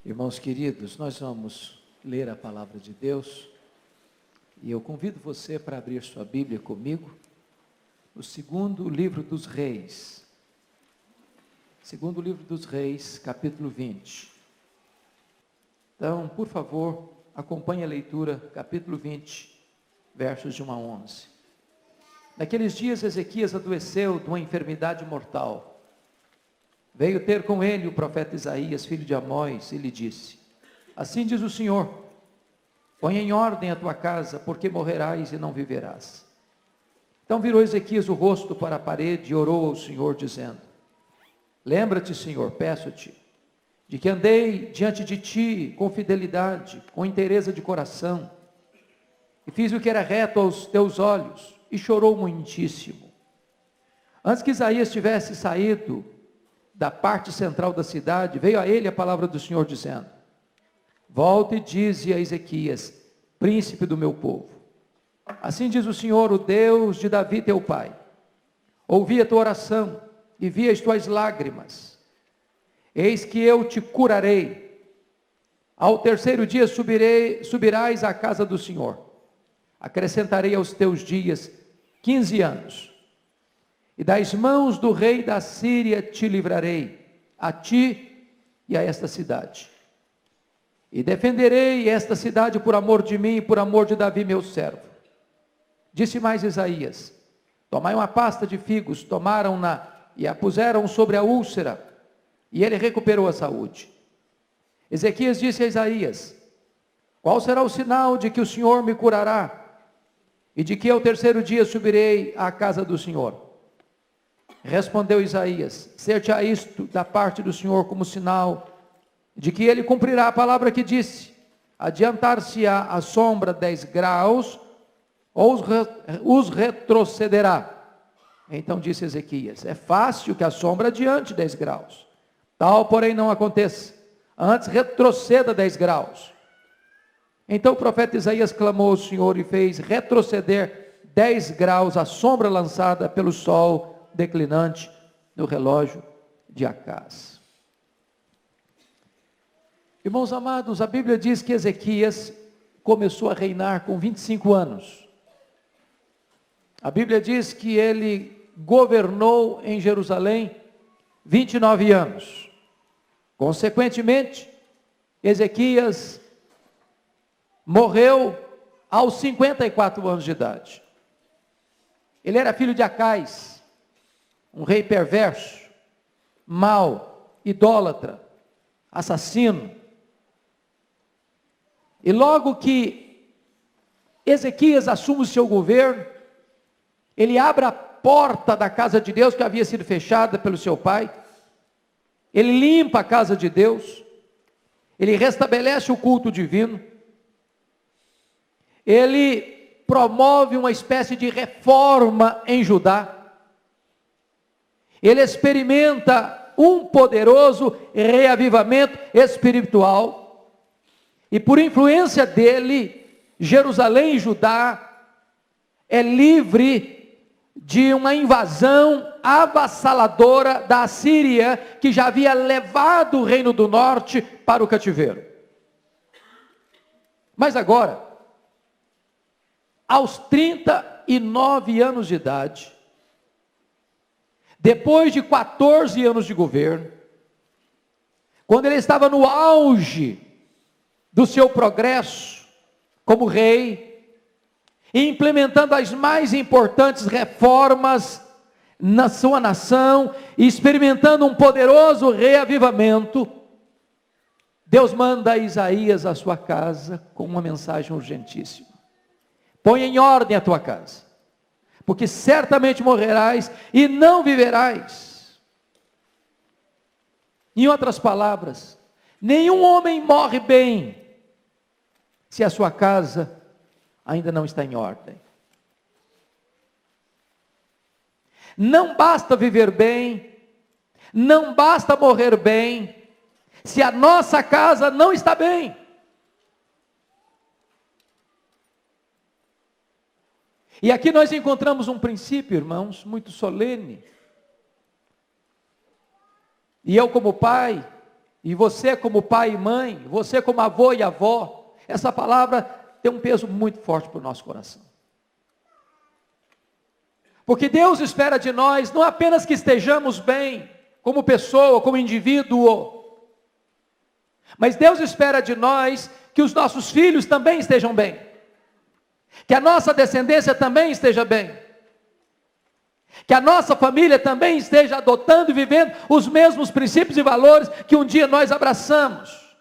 Irmãos queridos, nós vamos ler a palavra de Deus e eu convido você para abrir sua Bíblia comigo no segundo livro dos Reis. Segundo livro dos Reis, capítulo 20. Então, por favor, acompanhe a leitura, capítulo 20, versos de 1 a 11. Naqueles dias, Ezequias adoeceu de uma enfermidade mortal. Veio ter com ele o profeta Isaías, filho de Amós, e lhe disse: Assim diz o Senhor, põe em ordem a tua casa, porque morrerás e não viverás. Então virou Ezequias o rosto para a parede e orou ao Senhor, dizendo: Lembra-te, Senhor, peço-te, de que andei diante de ti com fidelidade, com inteireza de coração, e fiz o que era reto aos teus olhos, e chorou muitíssimo. Antes que Isaías tivesse saído da parte central da cidade, veio a ele a palavra do Senhor, dizendo: Volta e dize a Ezequias, príncipe do meu povo: Assim diz o Senhor, o Deus de Davi teu pai: Ouvi a tua oração e vi as tuas lágrimas. Eis que eu te curarei. Ao terceiro dia subirás à casa do Senhor. Acrescentarei aos teus dias 15 anos. E das mãos do rei da Síria te livrarei, a ti e a esta cidade. E defenderei esta cidade por amor de mim e por amor de Davi meu servo. Disse mais Isaías: Tomai uma pasta de figos, tomaram-na e a puseram sobre a úlcera, e ele recuperou a saúde. Ezequias disse a Isaías: Qual será o sinal de que o Senhor me curará, e de que ao terceiro dia subirei à casa do Senhor? Respondeu Isaías: Ser-te-á isto da parte do Senhor como sinal de que ele cumprirá a palavra que disse: Adiantar-se-á a sombra 10 graus, ou os retrocederá. Então disse Ezequias: É fácil que a sombra adiante 10 graus. Tal, porém, não aconteça. Antes retroceda 10 graus. Então o profeta Isaías clamou ao Senhor e fez retroceder 10 graus a sombra lançada pelo sol declinante no relógio de Acaz. Irmãos amados, a Bíblia diz que Ezequias começou a reinar com 25 anos. A Bíblia diz que ele governou em Jerusalém 29 anos. Consequentemente, Ezequias morreu aos 54 anos de idade. Ele era filho de Acaz, um rei perverso, mau, idólatra, assassino. E logo que Ezequias assume o seu governo, ele abre a porta da casa de Deus que havia sido fechada pelo seu pai, ele limpa a casa de Deus, ele restabelece o culto divino, ele promove uma espécie de reforma em Judá, ele experimenta um poderoso reavivamento espiritual, e por influência dele, Jerusalém e Judá é livre de uma invasão avassaladora da Assíria, que já havia levado o reino do norte para o cativeiro. Mas agora, aos 39 anos de idade, depois de 14 anos de governo, quando ele estava no auge do seu progresso como rei, e implementando as mais importantes reformas na sua nação, e experimentando um poderoso reavivamento, Deus manda a Isaías à sua casa com uma mensagem urgentíssima: Põe em ordem a tua casa, porque certamente morrerás e não viverás. Em outras palavras, nenhum homem morre bem se a sua casa ainda não está em ordem. Não basta viver bem, não basta morrer bem, se a nossa casa não está bem. E aqui nós encontramos um princípio, irmãos, muito solene. E eu, como pai, E você como pai e mãe, você como avô e avó, essa palavra tem um peso muito forte para o nosso coração. Porque Deus espera de nós não apenas que estejamos bem, como pessoa, como indivíduo, mas Deus espera de nós que os nossos filhos também estejam bem, que a nossa descendência também esteja bem, que a nossa família também esteja adotando e vivendo os mesmos princípios e valores que um dia nós abraçamos.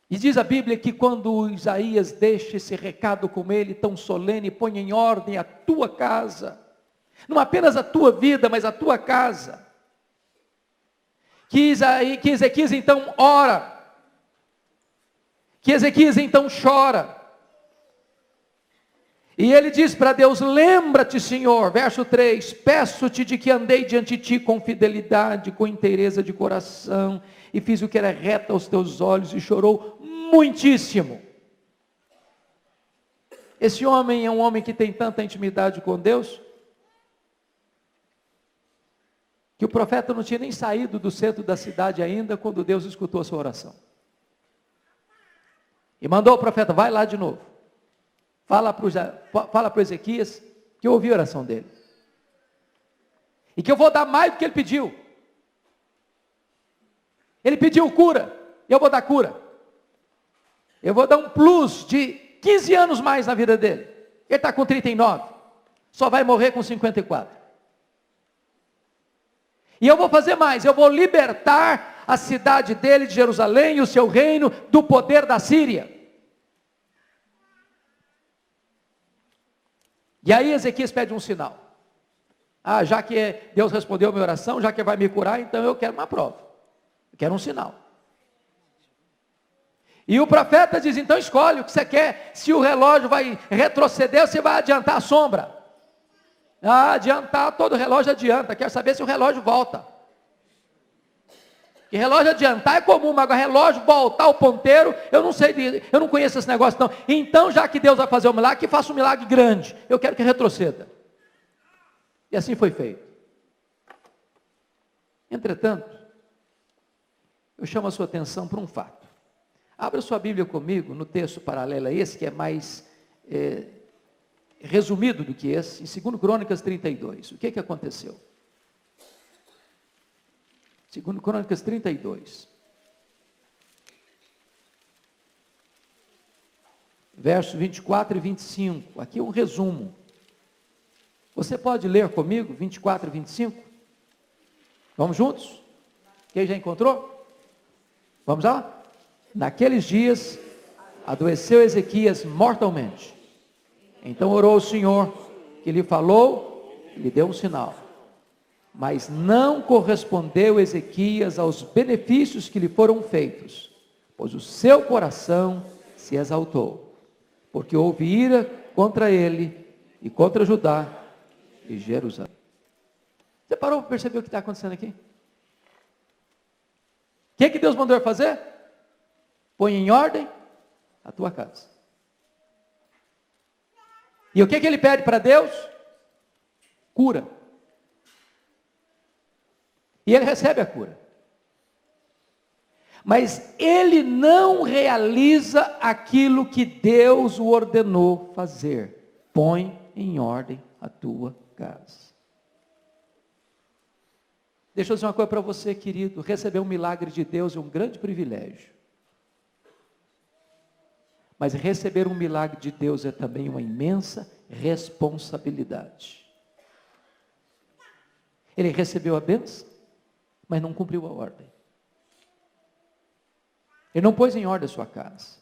E diz a Bíblia que quando Isaías deixa esse recado com ele, tão solene, põe em ordem a tua casa, não apenas a tua vida, mas a tua casa, que Ezequias então ora, que Ezequias então chora, e ele diz para Deus: lembra-te, Senhor, verso 3, peço-te de que andei diante de ti com fidelidade, com inteireza de coração, e fiz o que era reto aos teus olhos, e chorou muitíssimo. Esse homem é um homem que tem tanta intimidade com Deus, que o profeta não tinha nem saído do centro da cidade ainda, quando Deus escutou a sua oração. E mandou o profeta: vai lá de novo. Fala para Ezequias que eu ouvi a oração dele. E que eu vou dar mais do que ele pediu. Ele pediu cura, eu vou dar cura. Eu vou dar um plus de 15 anos mais na vida dele. Ele está com 39, só vai morrer com 54. E eu vou fazer mais, eu vou libertar a cidade dele, de Jerusalém, e o seu reino, do poder da Síria. E aí Ezequias pede um sinal. Já que Deus respondeu a minha oração, já que vai me curar, então eu quero uma prova. Eu quero um sinal. E o profeta diz: então escolhe o que você quer. Se o relógio vai retroceder, você vai adiantar a sombra. Adiantar, todo relógio adianta. Quero saber se o relógio volta. Que relógio adiantar é comum, mas agora relógio voltar o ponteiro, eu não sei, eu não conheço esse negócio não. Então, já que Deus vai fazer um milagre, que faça um milagre grande. Eu quero que retroceda. E assim foi feito. Entretanto, eu chamo a sua atenção para um fato. Abra sua Bíblia comigo no texto paralelo a esse, que é mais resumido do que esse, em 2 Crônicas 32. O que aconteceu? 2 Crônicas 32. Versos 24 e 25. Aqui é um resumo. Você pode ler comigo 24 e 25? Vamos juntos? Quem já encontrou? Vamos lá? Naqueles dias, adoeceu Ezequias mortalmente. Então orou o Senhor, que lhe falou, e lhe deu um sinal. Mas não correspondeu Ezequias aos benefícios que lhe foram feitos, pois o seu coração se exaltou, porque houve ira contra ele e contra Judá e Jerusalém. Você parou para perceber o que está acontecendo aqui? O que Deus mandou ele fazer? Põe em ordem a tua casa. E o que ele pede para Deus? Cura. E ele recebe a cura. Mas ele não realiza aquilo que Deus o ordenou fazer. Põe em ordem a tua casa. Deixa eu dizer uma coisa para você, querido. Receber um milagre de Deus é um grande privilégio. Mas receber um milagre de Deus é também uma imensa responsabilidade. Ele recebeu a bênção, mas não cumpriu a ordem. Ele não pôs em ordem a sua casa.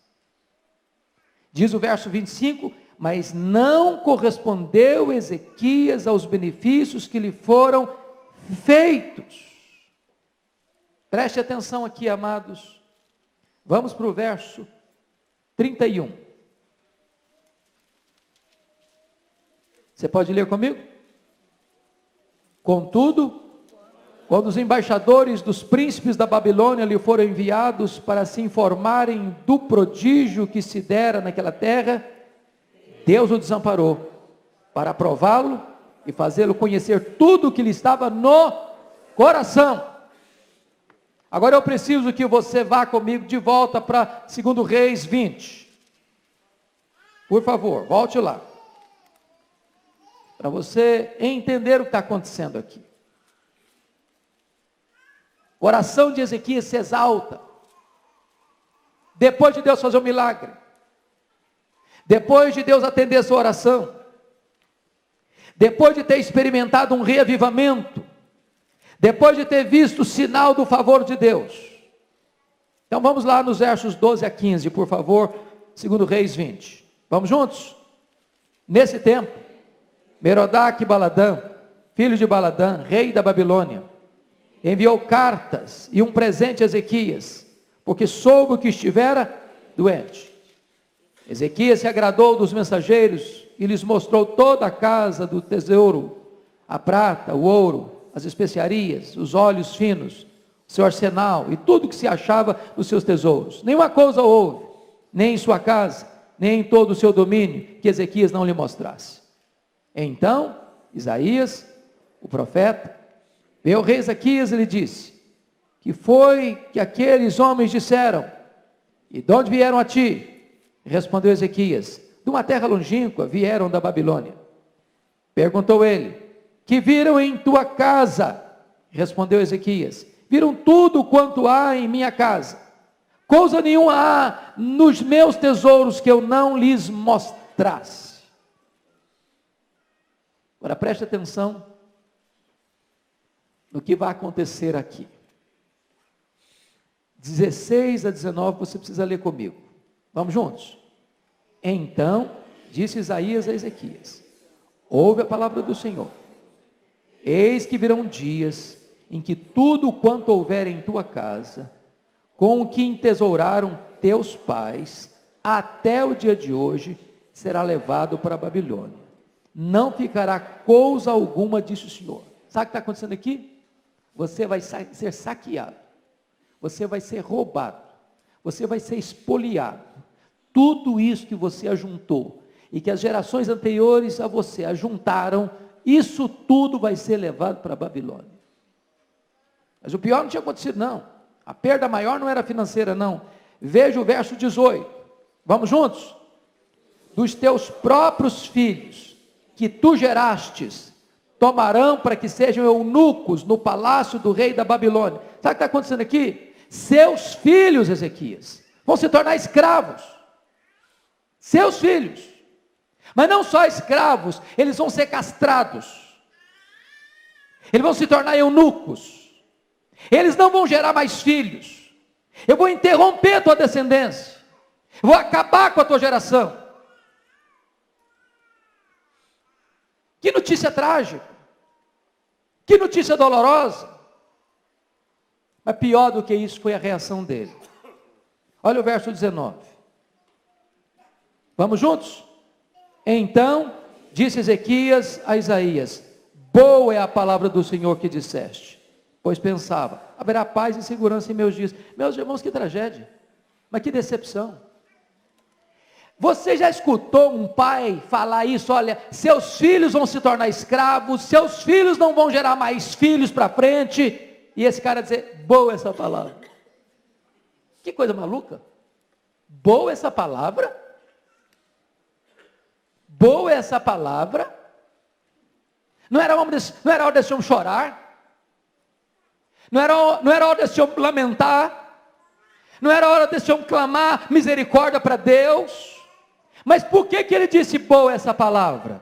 Diz o verso 25, mas não correspondeu Ezequias aos benefícios que lhe foram feitos. Preste atenção aqui, amados. Vamos para o verso 31. Você pode ler comigo? Contudo, quando os embaixadores dos príncipes da Babilônia lhe foram enviados para se informarem do prodígio que se dera naquela terra, Deus o desamparou, para prová-lo e fazê-lo conhecer tudo o que lhe estava no coração. Agora eu preciso que você vá comigo de volta para 2 Reis 20. Por favor, volte lá. Para você entender o que está acontecendo aqui. O coração de Ezequias se exalta. Depois de Deus fazer um milagre. Depois de Deus atender a sua oração. Depois de ter experimentado um reavivamento. Depois de ter visto o sinal do favor de Deus. Então vamos lá nos versos 12 a 15, por favor. 2 Reis 20. Vamos juntos? Nesse tempo, Merodach-Baladã, filho de Baladã, rei da Babilônia, enviou cartas e um presente a Ezequias, porque soube que estivera doente. Ezequias se agradou dos mensageiros e lhes mostrou toda a casa do tesouro, a prata, o ouro, as especiarias, os óleos finos, o seu arsenal e tudo que se achava nos seus tesouros. Nenhuma coisa houve, nem em sua casa, nem em todo o seu domínio, que Ezequias não lhe mostrasse. Então, Isaías, o profeta, veio ao rei Ezequias e lhe disse: que foi que aqueles homens disseram? E de onde vieram a ti? Respondeu Ezequias: de uma terra longínqua, vieram da Babilônia. Perguntou ele: que viram em tua casa? Respondeu Ezequias: viram tudo quanto há em minha casa. Coisa nenhuma há nos meus tesouros que eu não lhes mostrasse. Agora preste atenção no que vai acontecer aqui. 16 a 19 você precisa ler comigo. Vamos juntos? Então, disse Isaías a Ezequias: ouve a palavra do Senhor. Eis que virão dias em que tudo quanto houver em tua casa, com o que entesouraram teus pais, até o dia de hoje, será levado para a Babilônia. Não ficará coisa alguma, disse o Senhor. Sabe o que está acontecendo aqui? Você vai ser saqueado. Você vai ser roubado. Você vai ser espoliado. Tudo isso que você ajuntou, e que as gerações anteriores a você ajuntaram, isso tudo vai ser levado para a Babilônia. Mas o pior não tinha acontecido, não. A perda maior não era financeira, não. Veja o verso 18. Vamos juntos? Dos teus próprios filhos, que tu gerastes, tomarão para que sejam eunucos no palácio do rei da Babilônia. Sabe o que está acontecendo aqui? Seus filhos, Ezequias, vão se tornar escravos. Seus filhos. Mas não só escravos, eles vão ser castrados. Eles vão se tornar eunucos. Eles não vão gerar mais filhos. Eu vou interromper a tua descendência. Eu vou acabar com a tua geração. Que notícia trágica. Que notícia dolorosa. Mas pior do que isso foi a reação dele. Olha o verso 19. Vamos juntos? Então, disse Ezequias a Isaías: boa é a palavra do Senhor que disseste. Pois pensava: haverá paz e segurança em meus dias. Meus irmãos, que tragédia. Mas que decepção. Você já escutou um pai falar isso? Olha, seus filhos vão se tornar escravos, seus filhos não vão gerar mais filhos para frente. E esse cara dizer: boa essa palavra. Que coisa maluca. Boa essa palavra. Boa essa palavra. Não era hora desse homem chorar. Não era hora desse homem lamentar. Não era hora desse homem clamar misericórdia para Deus. Mas por que ele disse boa essa palavra?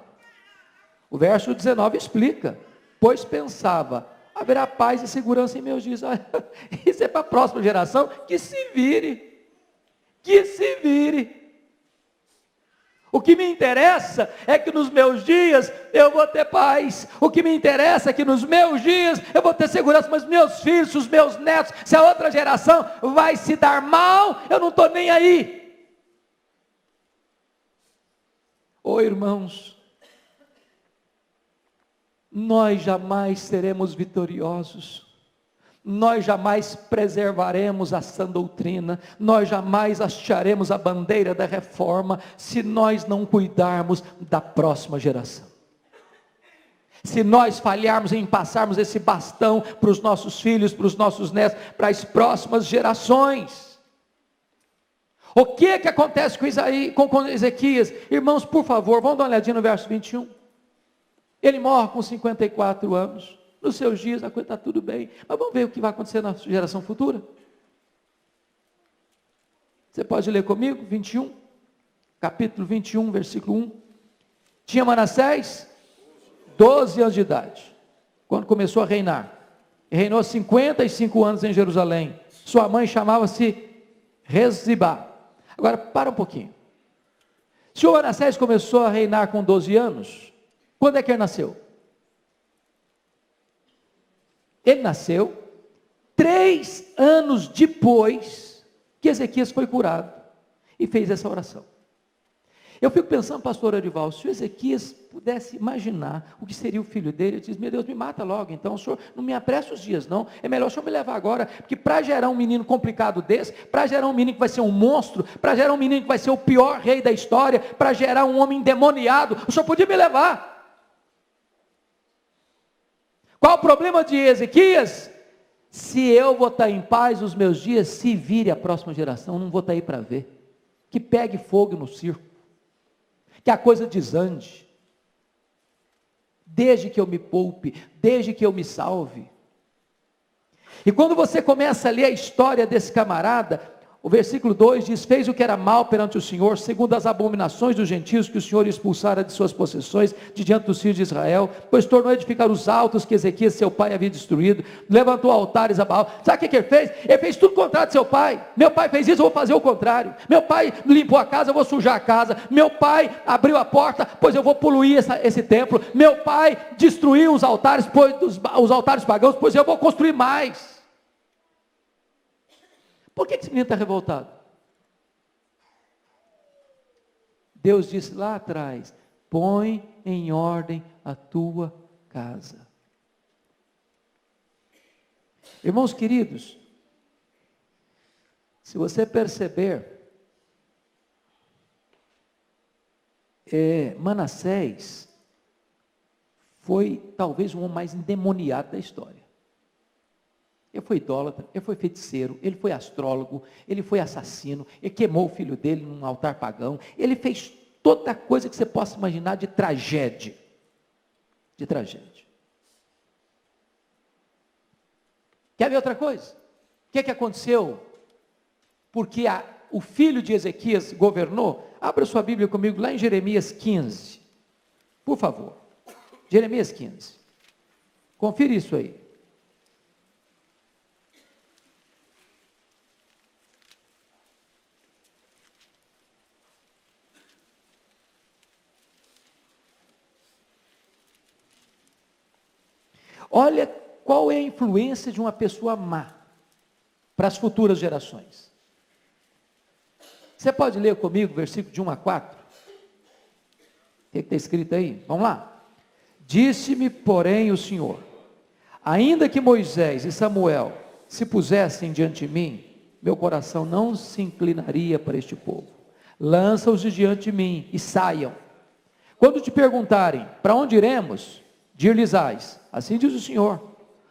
O verso 19 explica. Pois pensava: haverá paz e segurança em meus dias. Isso é para a próxima geração. Que se vire. Que se vire. O que me interessa é que nos meus dias eu vou ter paz. O que me interessa é que nos meus dias eu vou ter segurança. Mas meus filhos, os meus netos, se a outra geração vai se dar mal, eu não estou nem aí. Oh, irmãos, nós jamais seremos vitoriosos. Nós jamais preservaremos a sã doutrina, nós jamais hastearemos a bandeira da reforma, se nós não cuidarmos da próxima geração. Se nós falharmos em passarmos esse bastão para os nossos filhos, para os nossos netos, para as próximas gerações. O que acontece com Ezequias? Irmãos, por favor, vamos dar uma olhadinha no verso 21. Ele morre com 54 anos. Nos seus dias a coisa está tudo bem. Mas vamos ver o que vai acontecer na geração futura. Você pode ler comigo? 21. Capítulo 21, versículo 1. Tinha Manassés 12 anos de idade, quando começou a reinar. E reinou 55 anos em Jerusalém. Sua mãe chamava-se Rezibá. Agora, para um pouquinho. Se o Manassés começou a reinar com 12 anos, quando é que ele nasceu? Ele nasceu 3 anos depois que Ezequias foi curado e fez essa oração. Eu fico pensando, pastor Arival, se o Ezequias pudesse imaginar o que seria o filho dele, ele diz, meu Deus, me mata logo, então o senhor não me apressa os dias não, é melhor o senhor me levar agora, porque para gerar um menino complicado desse, para gerar um menino que vai ser um monstro, para gerar um menino que vai ser o pior rei da história, para gerar um homem endemoniado, o senhor podia me levar. Qual o problema de Ezequias? Se eu vou estar em paz os meus dias, se vire a próxima geração, não vou estar aí para ver, que pegue fogo no circo, que a coisa desande, desde que eu me poupe, desde que eu me salve. E quando você começa a ler a história desse camarada, o versículo 2 diz, fez o que era mal perante o Senhor, segundo as abominações dos gentios que o Senhor expulsara de suas possessões, de diante dos filhos de Israel, pois tornou a edificar os altos que Ezequias, seu pai, havia destruído, levantou altares a Baal. Sabe o que ele fez? Ele fez tudo contrário de seu pai. Meu pai fez isso, eu vou fazer o contrário. Meu pai limpou a casa, eu vou sujar a casa. Meu pai abriu a porta, pois eu vou poluir esse templo. Meu pai destruiu os altares, os altares pagãos, pois eu vou construir mais. Por que esse menino está revoltado? Deus disse lá atrás, põe em ordem a tua casa. Irmãos queridos, se você perceber, Manassés foi talvez o homem mais endemoniado da história. Ele foi idólatra, ele foi feiticeiro, ele foi astrólogo, ele foi assassino, ele queimou o filho dele num altar pagão, ele fez toda coisa que você possa imaginar de tragédia. De tragédia. Quer ver outra coisa? O que aconteceu? Porque o filho de Ezequias governou. Abra sua Bíblia comigo lá em Jeremias 15. Por favor. Jeremias 15. Confira isso aí. Olha qual é a influência de uma pessoa má para as futuras gerações. Você pode ler comigo o versículo de 1 a 4? O que está escrito aí? Vamos lá. Disse-me, porém, o Senhor, ainda que Moisés e Samuel se pusessem diante de mim, meu coração não se inclinaria para este povo. Lança-os diante de mim e saiam. Quando te perguntarem, para onde iremos? Dir-lhes-ás, assim diz o Senhor,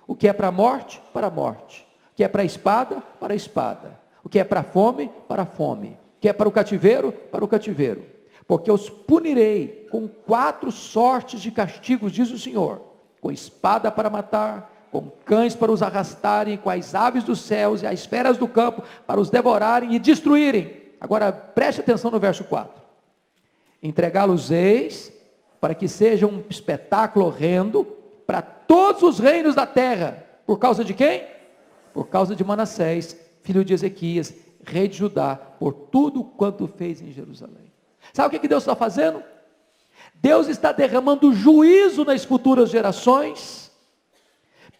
o que é para a morte, para a morte, o que é para a espada, para a espada, o que é para a fome, para a fome, o que é para o cativeiro, para o cativeiro, porque os punirei com 4 sortes de castigos, diz o Senhor, com espada para matar, com cães para os arrastarem, com as aves dos céus e as feras do campo para os devorarem e destruírem. Agora preste atenção no verso 4, entregá-los-eis para que seja um espetáculo horrendo para todos os reinos da terra. Por causa de quem? Por causa de Manassés, filho de Ezequias, rei de Judá, por tudo quanto fez em Jerusalém. Sabe o que Deus está fazendo? Deus está derramando juízo nas futuras gerações,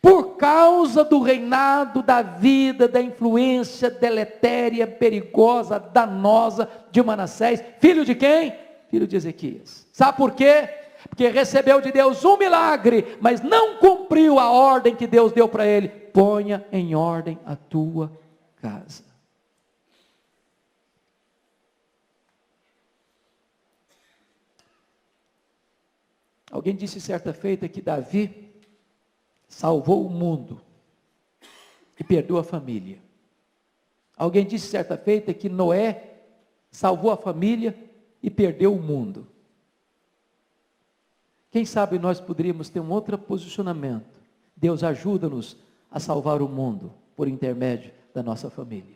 por causa do reinado, da vida, da influência deletéria, perigosa, danosa de Manassés, filho de quem? Filho de Ezequias. Sabe por quê? Porque recebeu de Deus um milagre, mas não cumpriu a ordem que Deus deu para ele. Ponha em ordem a tua casa. Alguém disse certa feita que Davi salvou o mundo e perdeu a família. Alguém disse certa feita que Noé salvou a família e perdeu o mundo. Quem sabe nós poderíamos ter um outro posicionamento. Deus ajuda-nos a salvar o mundo por intermédio da nossa família.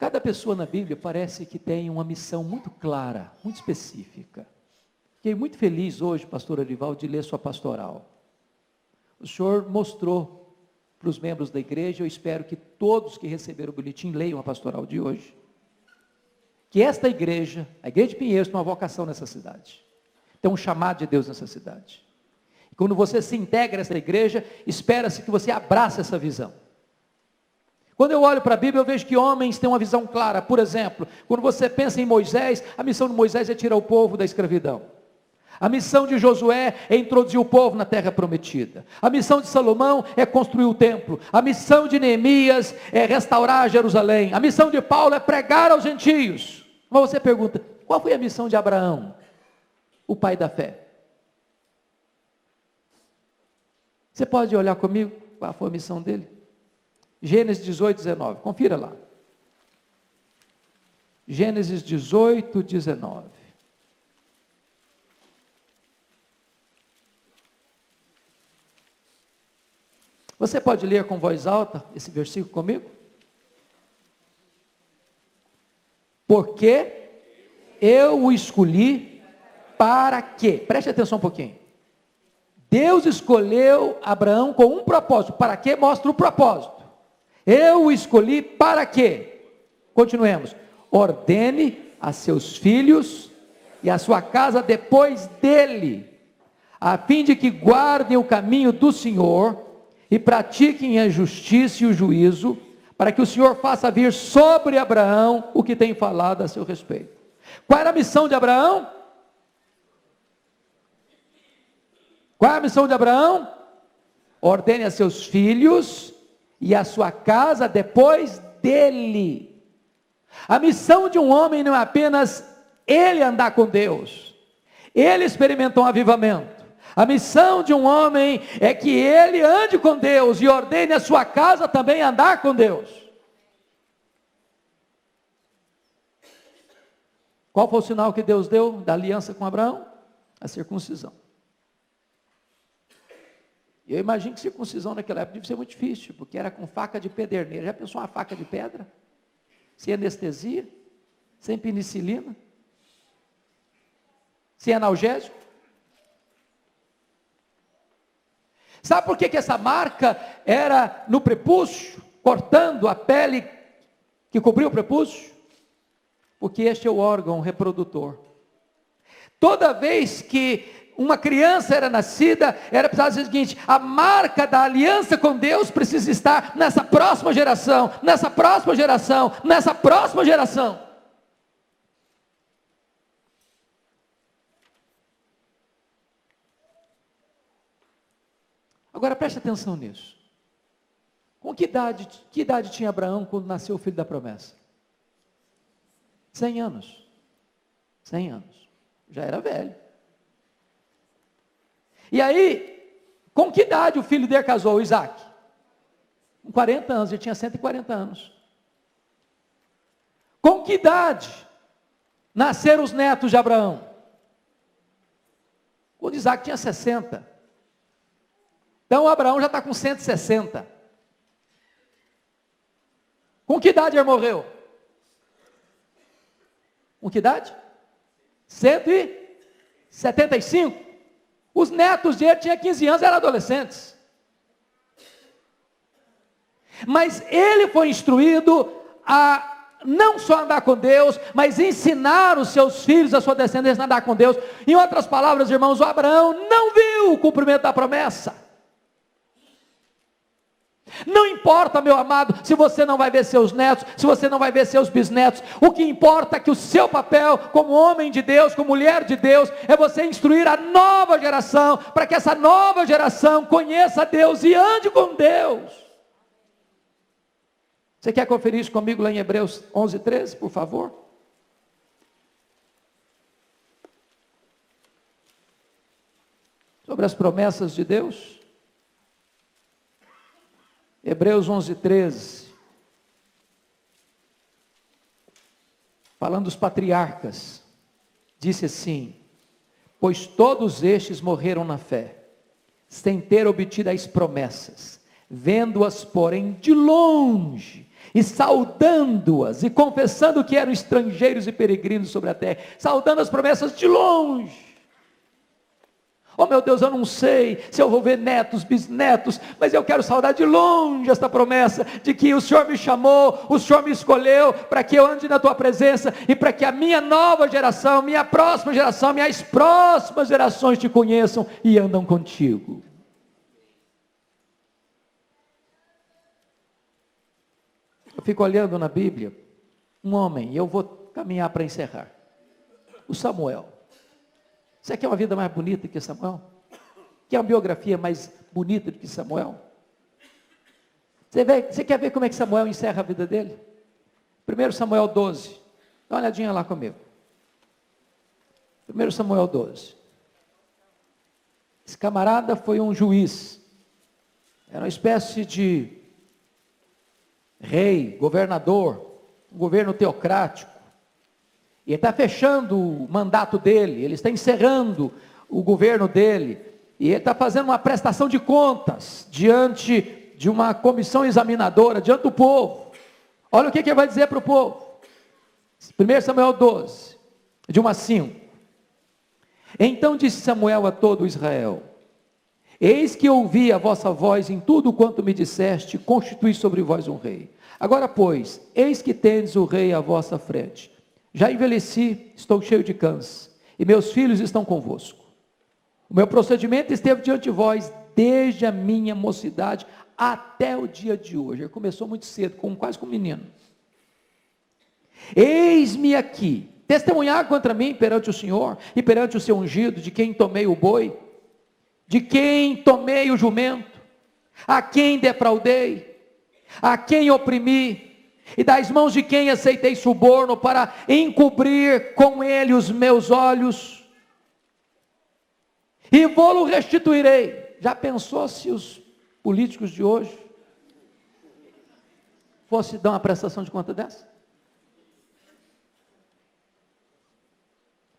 Cada pessoa na Bíblia parece que tem uma missão muito clara, muito específica. Fiquei muito feliz hoje, pastor Arivaldo, de ler sua pastoral. O senhor mostrou para os membros da igreja, eu espero que todos que receberam o boletim leiam a pastoral de hoje, que esta igreja, a igreja de Pinheiros, tem uma vocação nessa cidade. Tem um chamado de Deus nessa cidade. E quando você se integra a essa igreja, espera-se que você abrace essa visão. Quando eu olho para a Bíblia, eu vejo que homens têm uma visão clara. Por exemplo, quando você pensa em Moisés, a missão de Moisés é tirar o povo da escravidão. A missão de Josué é introduzir o povo na terra prometida. A missão de Salomão é construir o templo. A missão de Neemias é restaurar Jerusalém. A missão de Paulo é pregar aos gentios. Mas você pergunta, qual foi a missão de Abraão, o pai da fé? Você pode olhar comigo qual foi a missão dele? Gênesis 18, 19, confira lá. Gênesis 18, 19. Você pode ler com voz alta esse versículo comigo? Porque eu o escolhi para quê? Preste atenção um pouquinho. Deus escolheu Abraão com um propósito. Para quê? Mostra o propósito. Eu o escolhi para quê? Continuemos. Ordene a seus filhos e a sua casa depois dele, a fim de que guardem o caminho do Senhor e pratiquem a justiça e o juízo, para que o Senhor faça vir sobre Abraão o que tem falado a seu respeito. Qual era a missão de Abraão? Qual é a missão de Abraão? Ordene a seus filhos e a sua casa depois dele. A missão de um homem não é apenas ele andar com Deus, ele experimentou um avivamento. A missão de um homem é que ele ande com Deus e ordene a sua casa também andar com Deus. Qual foi o sinal que Deus deu da aliança com Abraão? A circuncisão. Eu imagino que circuncisão naquela época devia ser muito difícil, porque era com faca de pederneira. Já pensou uma faca de pedra? Sem anestesia? Sem penicilina? Sem analgésico? Sabe por que essa marca era no prepúcio, cortando a pele que cobria o prepúcio? Porque este é o órgão reprodutor. Toda vez que uma criança era nascida, era precisado dizer o seguinte: a marca da aliança com Deus precisa estar nessa próxima geração, nessa próxima geração, nessa próxima geração. Agora preste atenção nisso. Com que idade tinha Abraão quando nasceu o filho da promessa? 100 anos. 100 anos. Já era velho. E aí, com que idade o filho dele casou, Isaac? Com 40 anos, ele tinha 140 anos. Com que idade nasceram os netos de Abraão? Quando Isaac tinha 60. Então Abraão já está com 160. Com que idade ele morreu? Com que idade? 175. Os netos dele tinham 15 anos, eram adolescentes. Mas ele foi instruído a não só andar com Deus, mas ensinar os seus filhos, a sua descendência a andar com Deus. Em outras palavras, irmãos, o Abraão não viu o cumprimento da promessa. Não importa, meu amado, se você não vai ver seus netos, se você não vai ver seus bisnetos. O que importa é que o seu papel como homem de Deus, como mulher de Deus, é você instruir a nova geração, para que essa nova geração conheça Deus e ande com Deus. Você quer conferir isso comigo lá em Hebreus 11, 13, por favor? sobre as promessas de Deus? Hebreus 11:13, falando dos patriarcas, disse assim: pois todos estes morreram na fé, sem ter obtido as promessas, vendo-as, porém, de longe, e saudando-as, e confessando que eram estrangeiros e peregrinos sobre a terra, saudando as promessas de longe. Oh meu Deus, eu não sei se eu vou ver netos, bisnetos, mas eu quero saudar de longe esta promessa, de que o Senhor me chamou, o Senhor me escolheu, para que eu ande na tua presença, e para que a minha nova geração, minha próxima geração, minhas próximas gerações te conheçam e andam contigo. Eu fico olhando na Bíblia, um homem, e eu vou caminhar para encerrar, o Samuel. Você quer uma vida mais bonita que Samuel? Quer uma biografia mais bonita do que Samuel? Você quer ver como é que Samuel encerra a vida dele? 1 Samuel 12, dá uma olhadinha lá comigo. 1 Samuel 12. Esse camarada foi um juiz, era uma espécie de rei, governador, um governo teocrático. E ele está fechando o mandato dele, ele está encerrando o governo dele, e ele está fazendo uma prestação de contas, diante de uma comissão examinadora, diante do povo. Olha o que ele vai dizer para o povo, 1 Samuel 12, de 1 a 5, então disse Samuel a todo Israel, eis que ouvi a vossa voz em tudo quanto me disseste, constituí sobre vós um rei. Agora pois, eis que tendes o rei à vossa frente, já envelheci, estou cheio de câncer, e meus filhos estão convosco. O meu procedimento esteve diante de vós, desde a minha mocidade, até o dia de hoje. Ele começou muito cedo, quase como um menino. Eis-me aqui, testemunhar contra mim perante o Senhor, e perante o seu ungido, de quem tomei o boi, de quem tomei o jumento, a quem defraudei, a quem oprimi, e das mãos de quem aceitei suborno para encobrir com ele os meus olhos, e vou-lo restituirei. Já pensou se os políticos de hoje fossem dar uma prestação de conta dessa?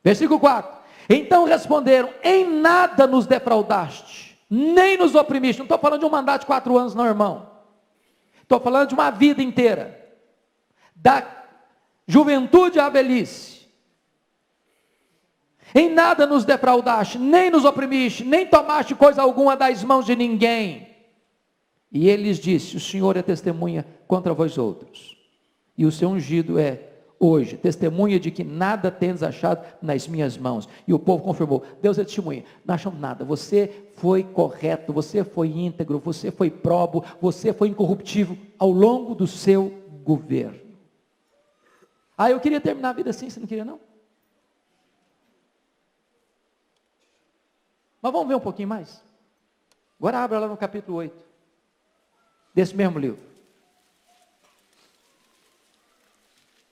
Versículo 4, então responderam, em nada nos defraudaste, nem nos oprimiste. Não estou falando de um mandato de 4 anos não, irmão, estou falando de uma vida inteira, da juventude à velhice. Em nada nos defraudaste, nem nos oprimiste, nem tomaste coisa alguma das mãos de ninguém. E ele lhes disse, o Senhor é testemunha contra vós outros, e o seu ungido é hoje testemunha de que nada tendes achado nas minhas mãos. E o povo confirmou, Deus é testemunha, não achamos nada, você foi correto, você foi íntegro, você foi probo, você foi incorruptível ao longo do seu governo. Eu queria terminar a vida assim, você não queria não? Mas vamos ver um pouquinho mais? Agora abra lá no capítulo 8, desse mesmo livro.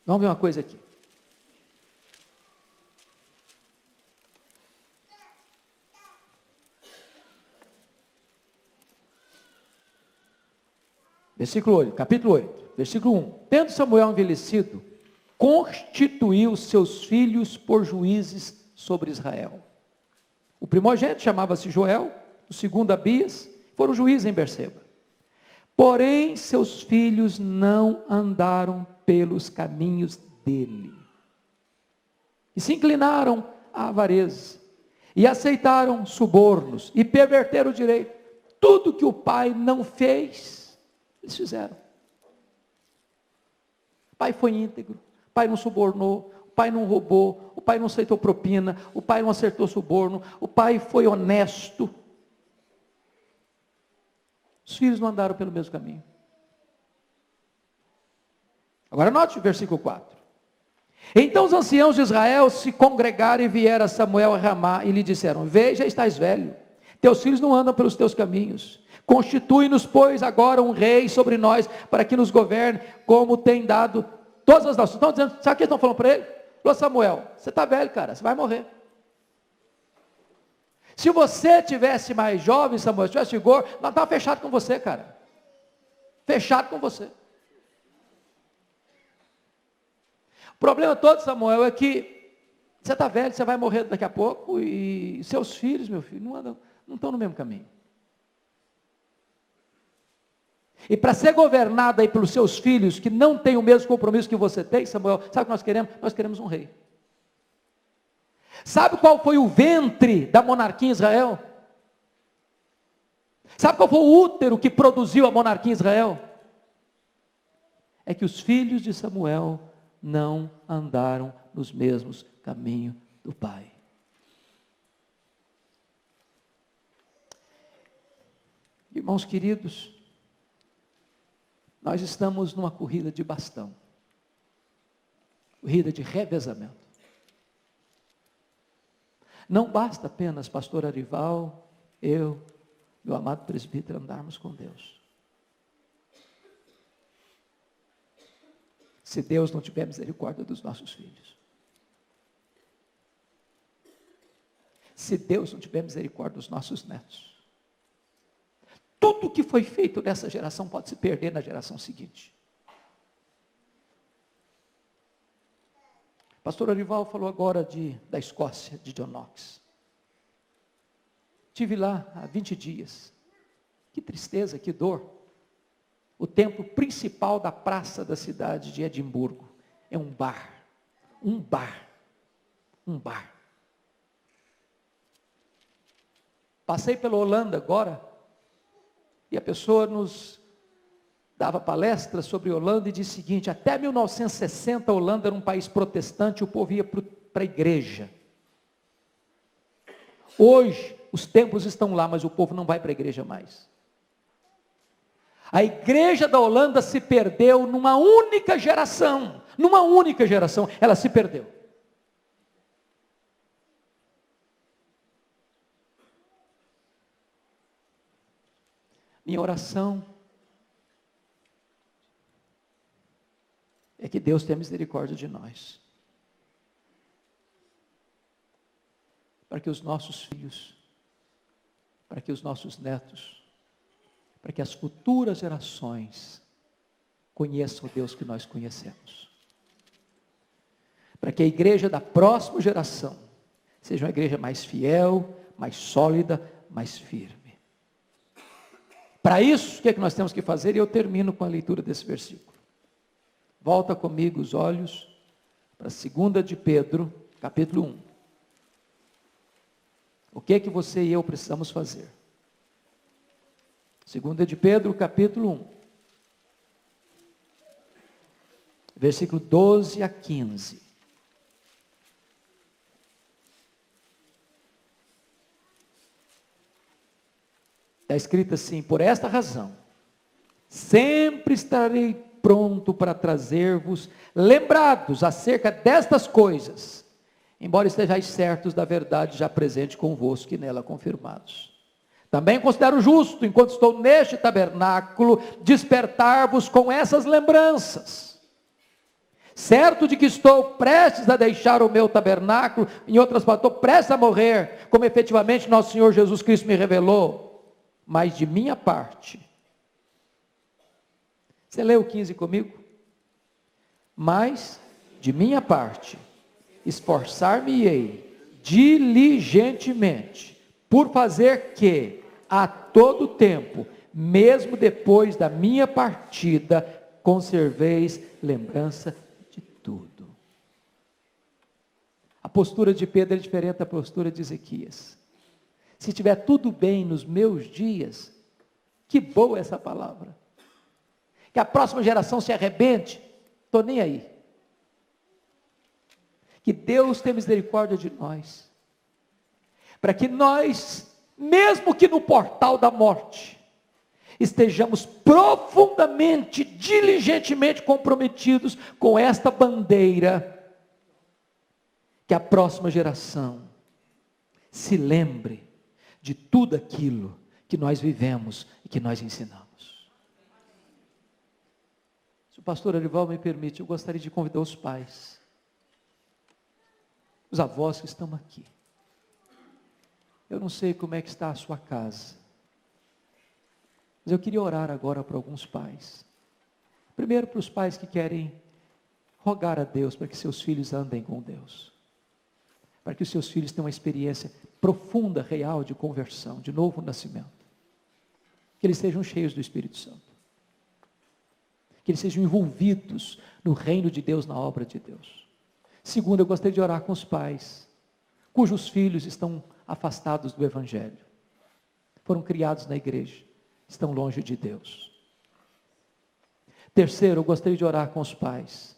Vamos ver uma coisa aqui. Versículo 8, capítulo 8, versículo 1. Tendo Samuel envelhecido, constituiu seus filhos por juízes sobre Israel. O primogênito chamava-se Joel, o segundo Abias, foram juízes em Berseba. Porém, seus filhos não andaram pelos caminhos dele, e se inclinaram à avareza, e aceitaram subornos, e perverteram o direito. Tudo que o pai não fez, eles fizeram. O pai foi íntegro, o pai não subornou, o pai não roubou, o pai não aceitou propina, o pai não acertou suborno, o pai foi honesto. Os filhos não andaram pelo mesmo caminho. Agora note o versículo 4. Então os anciãos de Israel se congregaram e vieram a Samuel a Ramá e lhe disseram, veja, estás velho, teus filhos não andam pelos teus caminhos, constitui-nos, pois, agora um rei sobre nós, para que nos governe, como tem dado todas as nações. Estão dizendo, sabe o que eles estão falando para ele? Falou, Samuel, você está velho, cara, você vai morrer. Se você tivesse mais jovem, Samuel, se tivesse vigor, nós estávamos fechados com você, cara. Fechado com você. O problema todo, Samuel, é que você está velho, você vai morrer daqui a pouco, e seus filhos, meu filho, não estão no mesmo caminho. E para ser governado aí pelos seus filhos, que não têm o mesmo compromisso que você tem, Samuel, sabe o que nós queremos? Nós queremos um rei. Sabe qual foi o ventre da monarquia em Israel? Sabe qual foi o útero que produziu a monarquia em Israel? É que os filhos de Samuel não andaram nos mesmos caminhos do pai. Irmãos queridos, nós estamos numa corrida de bastão, corrida de revezamento. Não basta apenas pastor Arival, eu, meu amado presbítero, andarmos com Deus. Se Deus não tiver misericórdia dos nossos filhos. Se Deus não tiver misericórdia dos nossos netos. Tudo que foi feito nessa geração pode se perder na geração seguinte. Pastor Arival falou agora da Escócia, de John Knox. Estive lá há 20 dias. Que tristeza, que dor. O templo principal da praça da cidade de Edimburgo é um bar. Um bar. Um bar. Passei pela Holanda agora, e a pessoa nos dava palestra sobre Holanda e disse o seguinte: até 1960 a Holanda era um país protestante, o povo ia para a igreja. Hoje, os templos estão lá, mas o povo não vai para a igreja mais. A igreja da Holanda se perdeu numa única geração, ela se perdeu. Minha oração é que Deus tenha misericórdia de nós, para que os nossos filhos, para que os nossos netos, para que as futuras gerações conheçam o Deus que nós conhecemos, para que a igreja da próxima geração seja uma igreja mais fiel, mais sólida, mais firme. Para isso, o que é que nós temos que fazer? E eu termino com a leitura desse versículo. Volta comigo os olhos para 2 de Pedro, capítulo 1. O que é que você e eu precisamos fazer? 2 de Pedro, capítulo 1. Versículo 12 a 15. Está escrito assim: por esta razão, sempre estarei pronto para trazer-vos lembrados acerca destas coisas, embora estejais certos da verdade já presente convosco e nela confirmados. Também considero justo, enquanto estou neste tabernáculo, despertar-vos com essas lembranças, certo de que estou prestes a deixar o meu tabernáculo, em outras palavras, estou prestes a morrer, como efetivamente nosso Senhor Jesus Cristo me revelou. Mas de minha parte, você leu o 15 comigo? Mas de minha parte, esforçar-me-ei diligentemente, por fazer que, a todo tempo, mesmo depois da minha partida, conserveis lembrança de tudo. A postura de Pedro é diferente da postura de Ezequias. Se estiver tudo bem nos meus dias, que boa essa palavra. Que a próxima geração se arrebente, estou nem aí. Que Deus tenha misericórdia de nós, para que nós, mesmo que no portal da morte, estejamos profundamente, diligentemente comprometidos com esta bandeira, que a próxima geração se lembre de tudo aquilo que nós vivemos e que nós ensinamos. Se o pastor Arival me permite, eu gostaria de convidar os pais, os avós que estão aqui. Eu não sei como é que está a sua casa, mas eu queria orar agora para alguns pais. Primeiro para os pais que querem rogar a Deus para que seus filhos andem com Deus, para que os seus filhos tenham uma experiência profunda, real de conversão, de novo nascimento, que eles sejam cheios do Espírito Santo, que eles sejam envolvidos no reino de Deus, na obra de Deus. Segundo, eu gostaria de orar com os pais cujos filhos estão afastados do Evangelho, foram criados na igreja, estão longe de Deus. Terceiro, eu gostaria de orar com os pais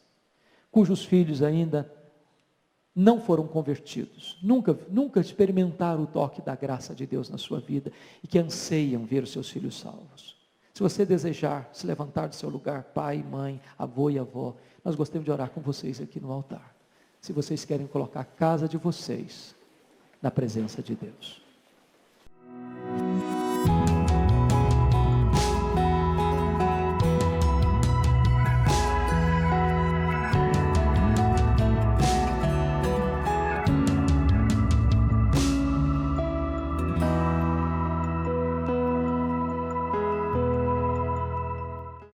cujos filhos ainda não foram convertidos, nunca experimentaram o toque da graça de Deus na sua vida e que anseiam ver os seus filhos salvos. Se você desejar se levantar do seu lugar, pai, mãe, avô e avó, nós gostaríamos de orar com vocês aqui no altar. Se vocês querem colocar a casa de vocês na presença de Deus.